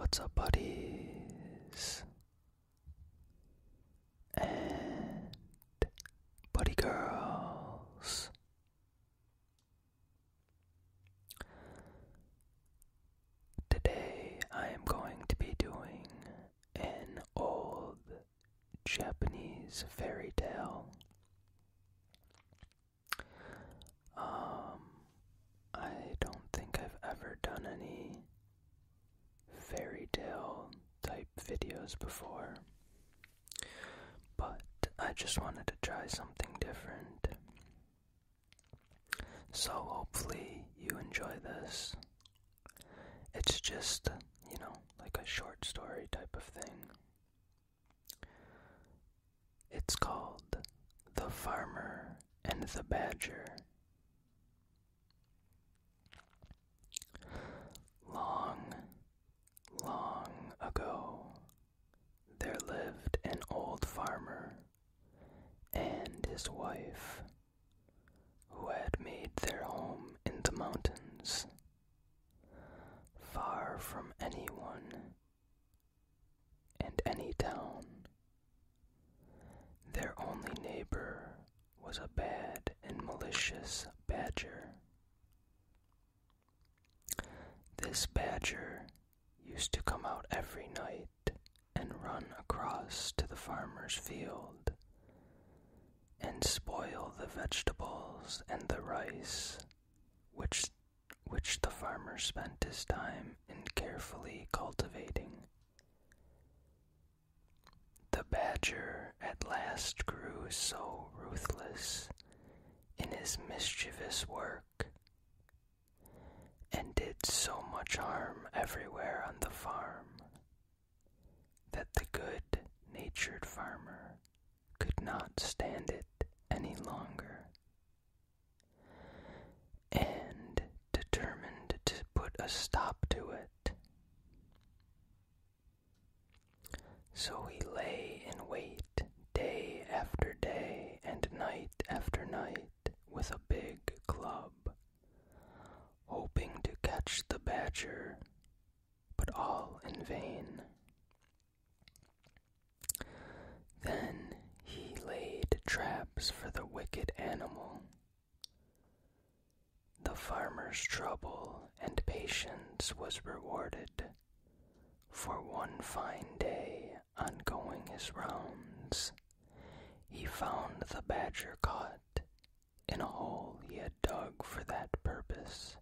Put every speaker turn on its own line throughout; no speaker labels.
What's up, buddies? And buddy girls. Today I am going to be doing an old Japanese fairy tale. I don't think I've ever done any fairy tale type videos before, but I just wanted to try something different. So hopefully you enjoy this. It's just, like a short story type of thing. It's called The Farmer and the Badger. Long ago, there lived an old farmer and his wife who had made their home in the mountains, far from anyone and any town. Their only neighbor was a bad and malicious badger. This badger used to come out every night and run across to the farmer's field and spoil the vegetables and the rice, which the farmer spent his time in carefully cultivating. The badger at last grew so ruthless in his mischievous work and did so much harm everywhere on the farm that the good-natured farmer could not stand it any longer, and determined to put a stop to it. So he lay in wait day after day and night after night with a big club, hoping to catch the badger, but all in vain. Then he laid traps for the wicked animal. The farmer's trouble and patience was rewarded, for one fine day, on going his rounds, he found the badger caught in a hole he had dug for that purpose.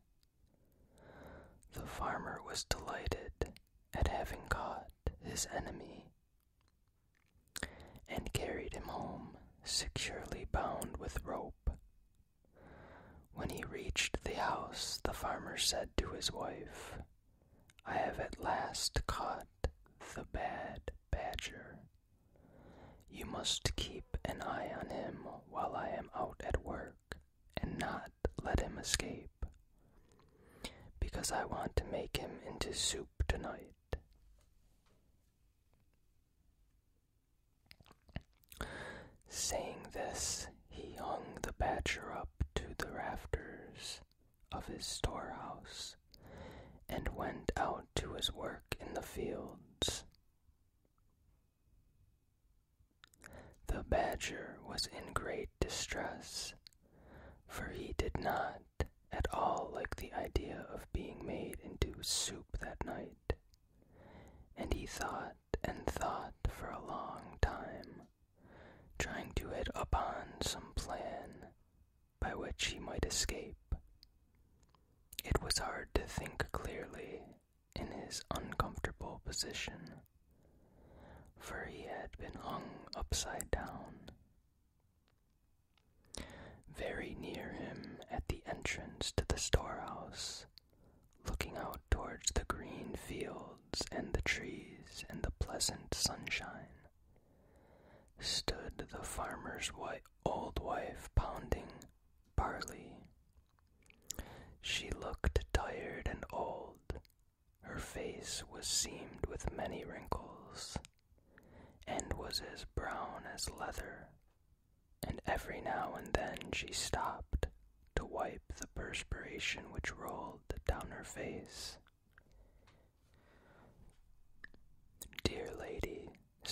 The farmer was delighted at having caught his enemy and carried him home, securely bound with rope. When he reached the house, the farmer said to his wife, "I have at last caught the bad badger. You must keep an eye on him while I am out at work and not let him escape, because I want to make him into soup tonight." Saying this, he hung the badger up to the rafters of his storehouse and went out to his work in the fields. The badger was in great distress, for he did not at all like the idea of being made into soup that night, and he thought and thought for a long time, trying to hit upon some plan by which he might escape. It was hard to think clearly in his uncomfortable position, for he had been hung upside down. Very near him, at the entrance to the storehouse, looking out towards the green fields and the trees and the pleasant sunshine, stood the farmer's old wife pounding barley. She looked tired and old. Her face was seamed with many wrinkles, and was as brown as leather, and every now and then she stopped to wipe the perspiration which rolled down her face.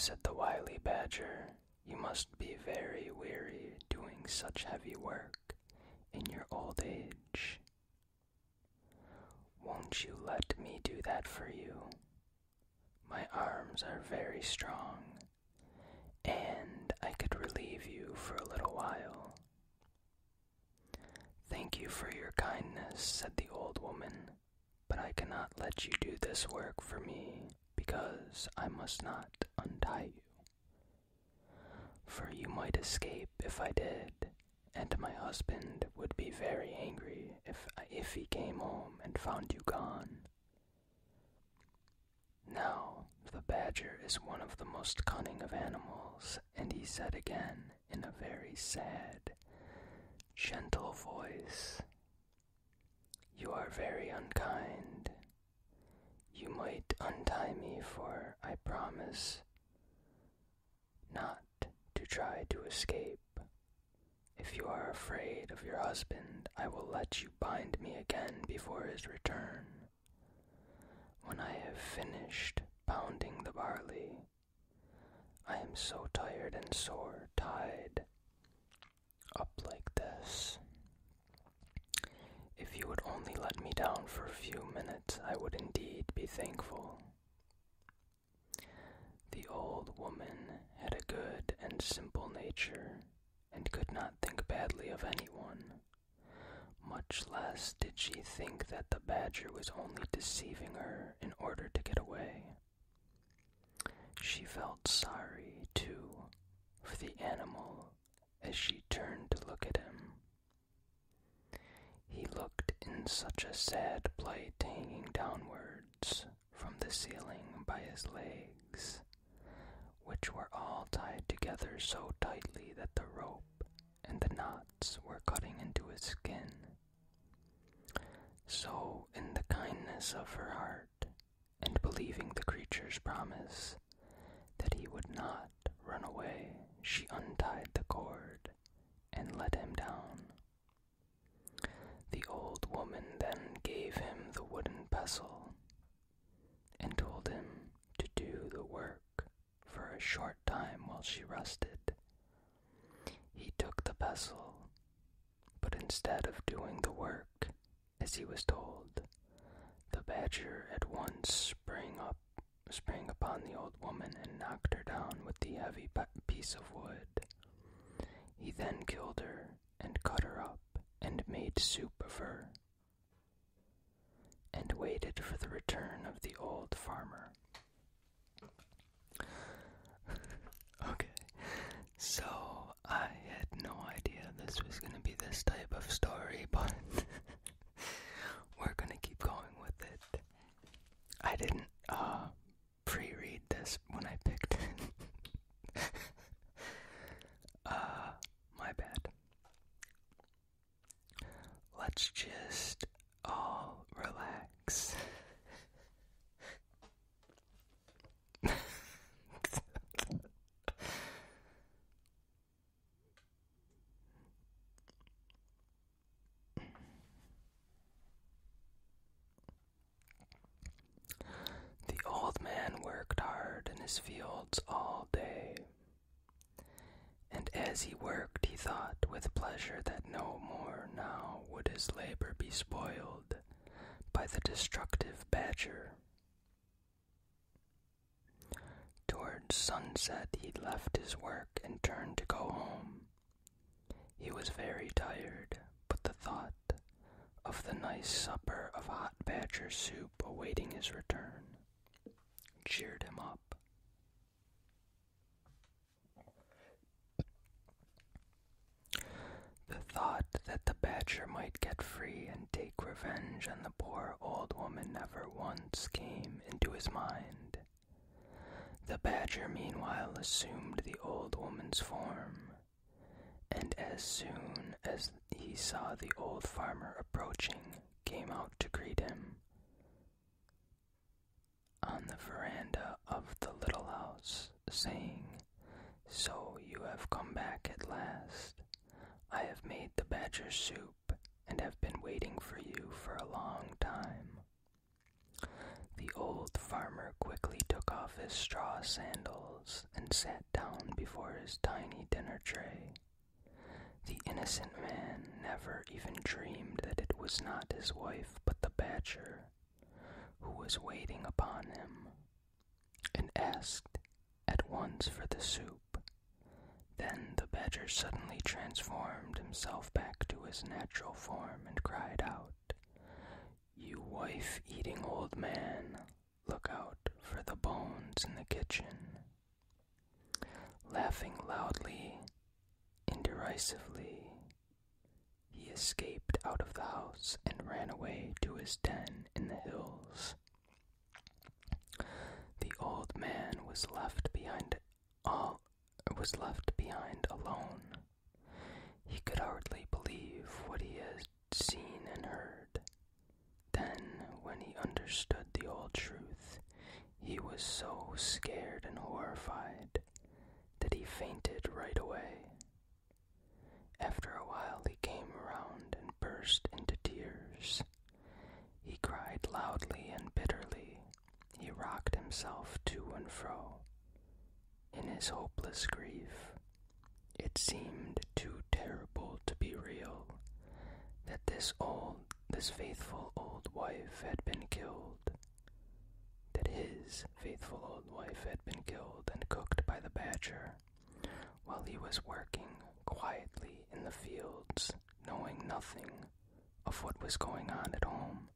said the wily badger. "You must be very weary doing such heavy work in your old age. Won't you let me do that for you? My arms are very strong, and I could relieve you for a little while." "Thank you for your kindness," said the old woman, "but I cannot let you do this work for me, because I must not untie you. For you might escape if I did, and my husband would be very angry if he came home and found you gone." Now, the badger is one of the most cunning of animals, and he said again in a very sad, gentle voice, "You are very unkind. You might untie me, for I promise not to try to escape. If you are afraid of your husband, I will let you bind me again before his return. When I have finished pounding the barley, I am so tired and sore, tied up like this. If you would only let me down for a few minutes, I would indeed be thankful." The old woman had a good and simple nature, and could not think badly of anyone. Much less did she think that the badger was only deceiving her in order to get away. She felt sorry, too, for the animal as she turned to look at him. He looked in such a sad plight, hanging downwards from the ceiling by his legs, which were all tied together so tightly that the rope and the knots were cutting into his skin. So, in the kindness of her heart, and believing the creature's promise that he would not run away, she untied the cord and let him down. The old woman then gave him the wooden pestle and told him to do the work for a short time while she rested. He took the pestle, but instead of doing the work as he was told, the badger at once sprang upon the old woman and knocked her down with the heavy piece of wood. He then killed her and cut her up and made soup of her, and waited for the return of the old farmer. Okay, so I had no idea this was going to be this type of story, but we're going to keep going with it. I didn't pre-read this when I picked it. My bad. Let's just all relax. The old man worked hard in his fields all day, and as he worked he thought with pleasure that no more now would his labor be spoiled by the destructive badger. Towards sunset he left his work and turned to go home. He was very tired, but the thought of the nice supper of hot badger soup awaiting his return cheered him up. The thought that the badger might get free and take revenge on the poor old woman never once came into his mind. The badger meanwhile assumed the old woman's form, and as soon as he saw the old farmer approaching, came out to greet him. On the veranda of the little house, saying, "So you have come back at last. I have made the badger soup, and have been waiting for you for a long time." The old farmer farmer quickly took off his straw sandals and sat down before his tiny dinner tray. The innocent man never even dreamed that it was not his wife but the badger, who was waiting upon him, and asked at once for the soup. Then the badger suddenly transformed himself back to his natural form and cried out, "You wife-eating old man, look out for the bones in the kitchen." Laughing loudly and derisively, he escaped out of the house and ran away to his den in the hills. The old man was left behind alone. He could hardly believe what he had seen and heard. Then, when he understood the old truth, he was so scared and horrified that he fainted right away. After a while he came around and burst into tears. He cried loudly and bitterly. He rocked himself to and fro in his hopeless grief. It seemed too terrible to be real that this faithful old wife had been killed, that his faithful old wife had been killed and cooked by the badger while he was working quietly in the fields, knowing nothing of what was going on at home,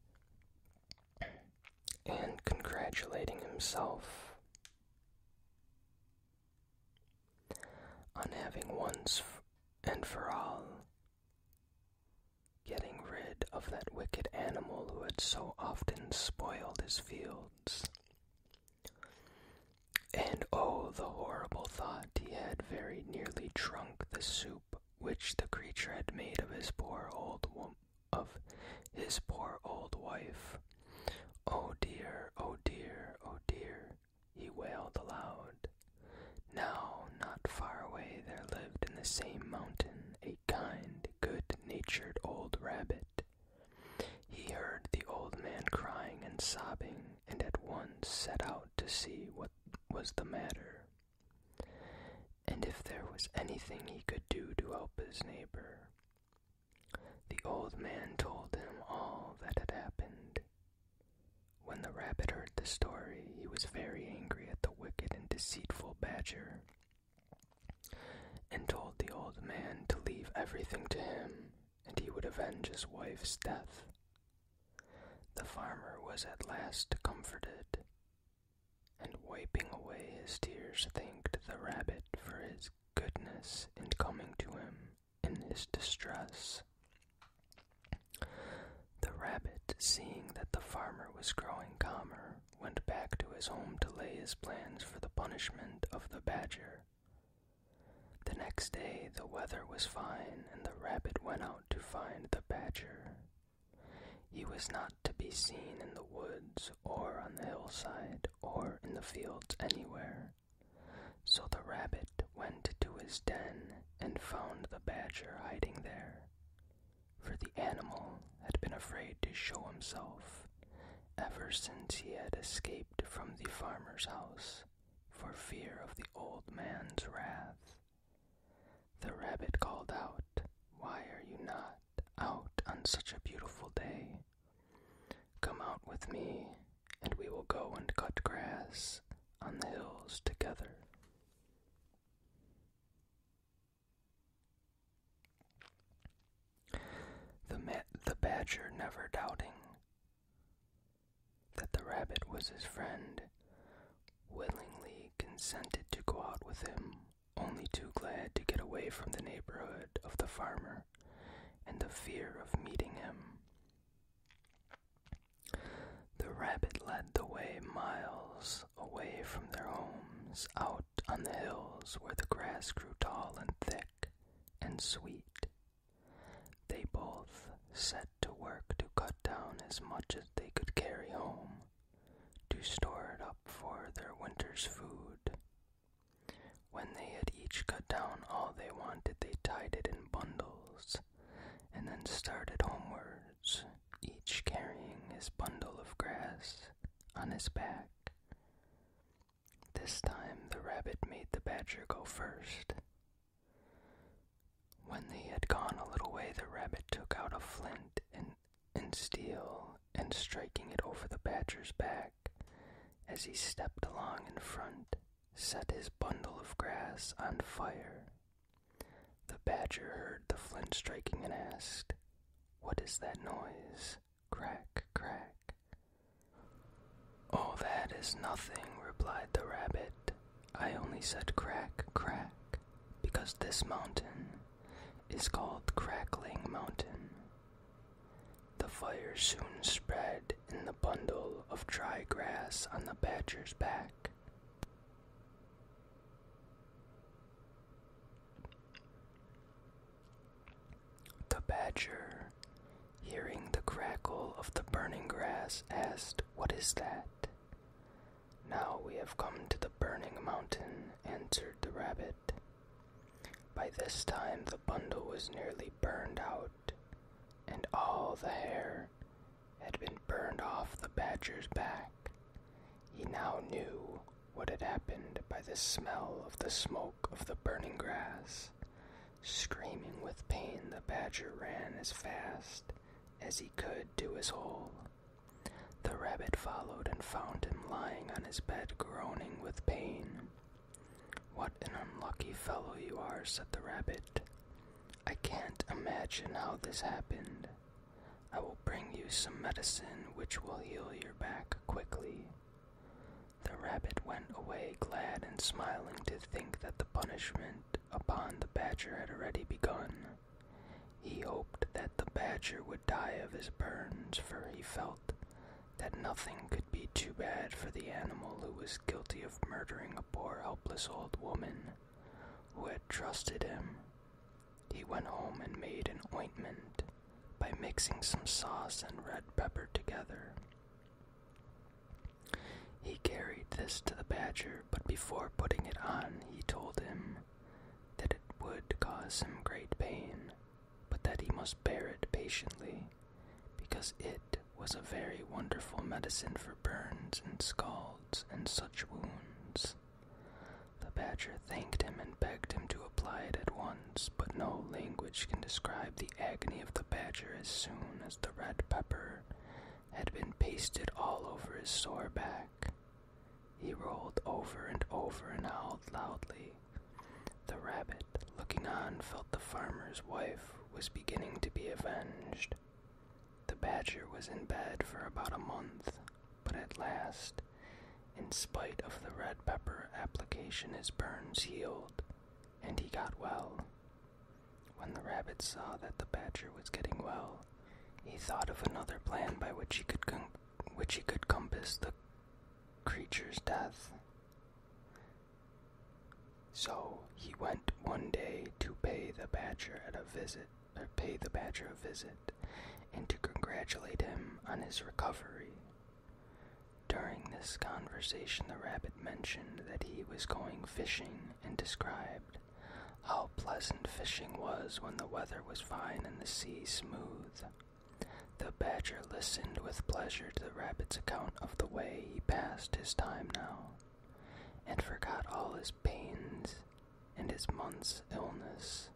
and congratulating himself on having once and for all getting rid of that wicked animal who had so often spoiled his fields. And oh, the horrible thought, he had very nearly drunk the soup which the creature had made of his poor old wife. Oh dear, oh dear, oh dear, he wailed aloud. Now, not far away, there lived in the same mountain a kind, good-natured old rabbit. He heard the old man crying and sobbing, and at once set out to see what was the matter, and if there was anything he could do to help his neighbor. The old man told him all that had happened. When the rabbit heard the story, he was very angry at the wicked and deceitful badger, and told the old man to leave everything to him, and he would avenge his wife's death. The farmer was at last comforted, and wiping away his tears, thanked the rabbit for his goodness in coming to him in his distress. The rabbit, seeing that the farmer was growing calmer, went back to his home to lay his plans for the punishment of the badger. The next day the weather was fine, and the rabbit went out to find the badger. He was not to be seen in the woods, or on the hillside, or in the fields anywhere. So the rabbit went to his den and found the badger hiding there, for the animal had been afraid to show himself ever since he had escaped from the farmer's house for fear of the old man's wrath. The rabbit called out, "Why are you not out on such a beautiful day? Come out with me, and we will go and cut grass on the hills together." The badger, never doubting that the rabbit was his friend, willingly consented to go out with him, only too glad to get away from the neighborhood of the farmer and the fear of meeting him. The rabbit led the way miles away from their homes, out on the hills where the grass grew tall and thick and sweet. They both set to work to cut down as much as they could carry home, to store it up for their winter's food. When they had each cut down all they wanted, they tied it in bundles, and then started homewards, each carrying his bundle of grass on his back, This time the rabbit made the badger go first. When they had gone a little way, the rabbit took out a flint and steel, and striking it over the badger's back, as he stepped along in front, set his bundle of grass on fire. The badger heard the flint striking and asked, "What is that noise? Crack, crack." "Oh, that is nothing," replied the rabbit. "I only said crack, crack, because this mountain is called Crackling Mountain." The fire soon spread in the bundle of dry grass on the badger's back. The badger, hearing the crackle of the burning grass, asked, "What is that?" "Now we have come to the burning mountain," answered the rabbit. By this time the bundle was nearly burned out, and all the hair had been burned off the badger's back. He now knew what had happened by the smell of the smoke of the burning grass. Screaming with pain, the badger ran as fast as he could to his hole. The rabbit followed and found him lying on his bed, groaning with pain. "What an unlucky fellow you are," said the rabbit. "I can't imagine how this happened. I will bring you some medicine which will heal your back quickly." The rabbit went away glad and smiling to think that the punishment upon the badger had already begun. He hoped that the badger would die of his burns, for he felt that nothing could be too bad for the animal who was guilty of murdering a poor helpless old woman who had trusted him. He went home and made an ointment by mixing some sauce and red pepper together. He carried this to the badger, but before putting it on, he told him that it would cause him great pain, but that he must bear it patiently, because it was a very wonderful medicine for burns and scalds and such wounds. The badger thanked him and begged him to apply it at once, but no language can describe the agony of the badger as soon as the red pepper had been pasted all over his sore back. He rolled over and howled loudly. The rabbit, looking on, felt the farmer's wife was beginning to be avenged. The badger was in bed for about a month, but at last, in spite of the red pepper application, his burns healed, and he got well. When the rabbit saw that the badger was getting well, he thought of another plan by which he could compass the creature's death. So he went one day to pay the badger a visit, and to congratulate him on his recovery. During this conversation, the rabbit mentioned that he was going fishing and described how pleasant fishing was when the weather was fine and the sea smooth. The badger listened with pleasure to the rabbit's account of the way he passed his time now, and forgot all his pains and his month's illness,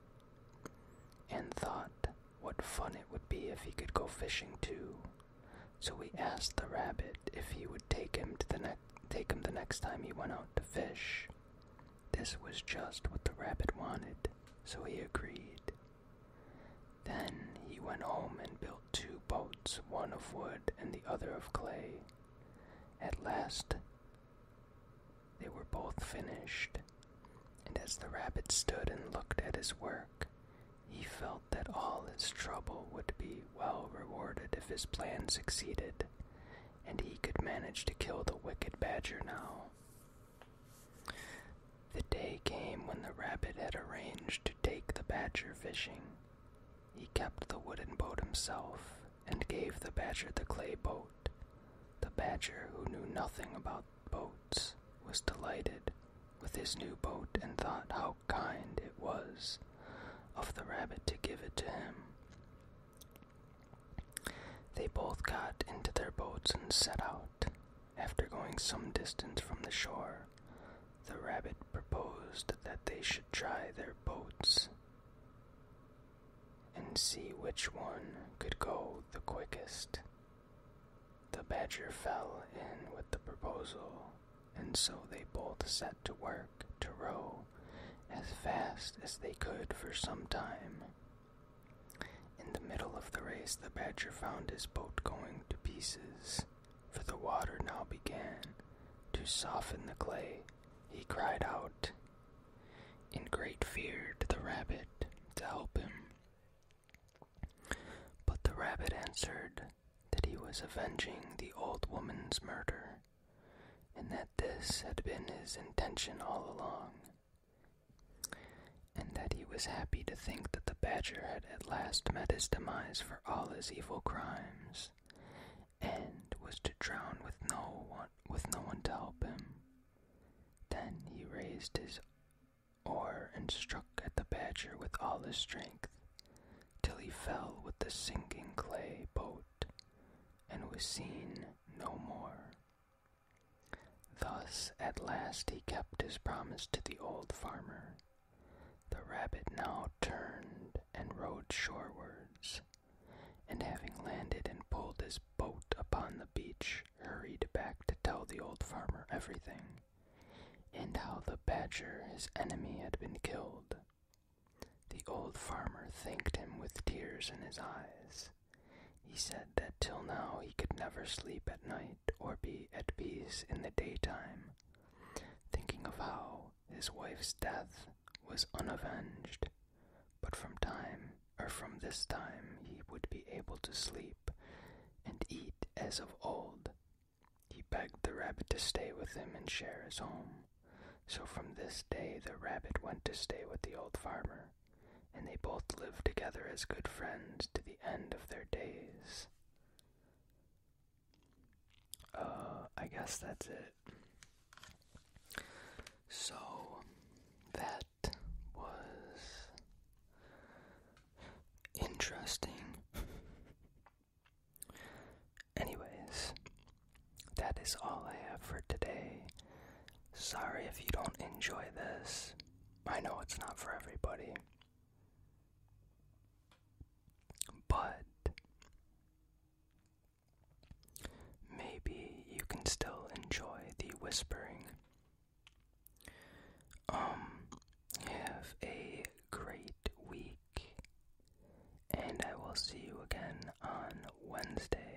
and thought what fun it would be if he could go fishing too. So he asked the rabbit if he would take him the next time he went out to fish. This was just what the rabbit wanted, so he agreed. Then he went home and built 2 boats, one of wood and the other of clay. At last, they were both finished, and as the rabbit stood and looked at his work, he felt that all his trouble would be well rewarded if his plan succeeded, and he could manage to kill the wicked badger now. The day came when the rabbit had arranged to take the badger fishing. He kept the wooden boat himself and gave the badger the clay boat. The badger, who knew nothing about boats, was delighted with his new boat and thought how kind it was of the rabbit to give it to him. They both got into their boats and set out. After going some distance from the shore, the rabbit proposed that they should try their boats and see which one could go the quickest. The badger fell in with the proposal, and so they both set to work to row as fast as they could for some time. In the middle of the race, the badger found his boat going to pieces, for the water now began to soften the clay. He cried out in great fear to the rabbit to help him. But the rabbit answered that he was avenging the old woman's murder, and that this had been his intention all along, and that he was happy to think that the badger had at last met his demise for all his evil crimes, and was to drown with no one to help him. Then he raised his oar and struck at the badger with all his strength, till he fell with the sinking clay boat, and was seen no more. Thus at last he kept his promise to the old farmer. The rabbit now turned and rowed shorewards, and having landed and pulled his boat upon the beach, hurried back to tell the old farmer everything, and how the badger, his enemy, had been killed. The old farmer thanked him with tears in his eyes. He said that till now he could never sleep at night or be at peace in the daytime, thinking of how his wife's death was unavenged, but from this time he would be able to sleep and eat as of old. He begged the rabbit to stay with him and share his home. So from this day the rabbit went to stay with the old farmer, and they both lived together as good friends to the end of their days. I guess that's it. So, that was interesting. Anyways, that is all I have for today. Sorry if you don't enjoy this. I know it's not for everybody. But maybe you can still enjoy the whispering. Have a great week, and I will see you again on Wednesday.